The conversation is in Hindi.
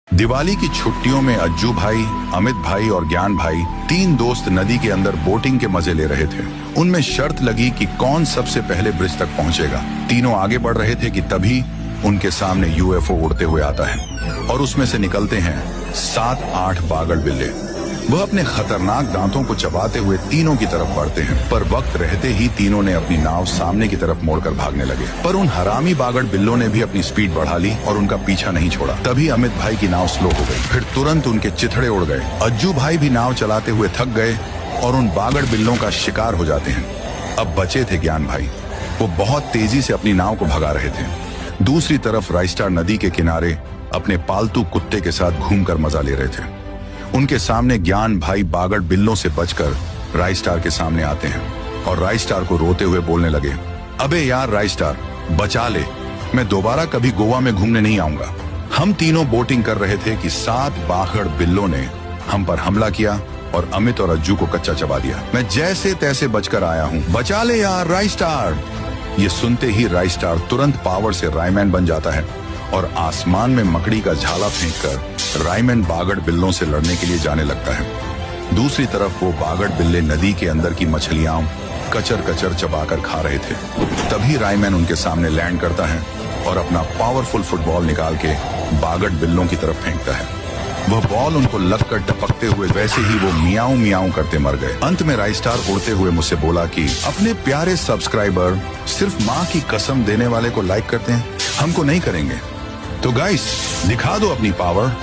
दिवाली की छुट्टियों में अज्जू भाई, अमित भाई और ज्ञान भाई तीन दोस्त नदी के अंदर बोटिंग के मजे ले रहे थे। उनमें शर्त लगी कि कौन सबसे पहले ब्रिज तक पहुंचेगा। तीनों आगे बढ़ रहे थे कि तभी उनके सामने यूएफओ उड़ते हुए आता है और उसमें से निकलते हैं 7-8 बागड़ बिल्ले। वह अपने खतरनाक दांतों को चबाते हुए तीनों की तरफ बढ़ते हैं, पर वक्त रहते ही तीनों ने अपनी नाव सामने की तरफ मोड़कर भागने लगे। पर उन हरामी बागड़ बिल्लों ने भी अपनी स्पीड बढ़ा ली और उनका पीछा नहीं छोड़ा। तभी अमित भाई की नाव स्लो हो गई, फिर तुरंत उनके चिथड़े उड़ गए। अज्जू भाई भी नाव चलाते हुए थक गए और उन बागड़ बिल्लों का शिकार हो जाते हैं। अब बचे थे ज्ञान भाई। वो बहुत तेजी से अपनी नाव को भगा रहे थे। दूसरी तरफ राइस्टार नदी के किनारे अपने पालतू कुत्ते के साथ घूमकर मजा ले रहे थे। उनके सामने ज्ञान भाई बागड़ बिल्लों से बचकर राइस्टार के सामने आते हैं और राइस्टार को रोते हुए बोलने लगे, अबे यार राइस्टार, बचा ले, मैं दोबारा कभी गोवा में घूमने नहीं आऊंगा। हम तीनों बोटिंग कर रहे थे कि 7 बागड़ बिल्लों ने हम पर हमला किया और अमित और अज्जू को कच्चा चबा दिया। मैं जैसे तैसे बचकर आया हूँ, बचा ले यार राइस्टार। ये सुनते ही राइस्टार तुरंत पावर से रायमैन बन जाता है और आसमान में मकड़ी का झाला फेंककर रायमैन बागड़ बिल्लों से लड़ने के लिए जाने लगता है। दूसरी तरफ वो बागड़ बिल्ले नदी के अंदर की मछलियां कचर कचर चबाकर खा रहे थे। तभी रायमैन उनके सामने लैंड करता है और अपना पावरफुल फुटबॉल निकाल के बागड़ बिल्लों की तरफ फेंकता है। वह बॉल उनको लगकर टपकते हुए वैसे ही वो मियाऊं मियाऊं करते मर गए। अंत में राइस्टार उड़ते हुए मुझसे बोला कि अपने प्यारे सब्सक्राइबर सिर्फ माँ की कसम देने वाले को लाइक करते हैं, हमको नहीं करेंगे। तो गाइस, दिखा दो अपनी पावर।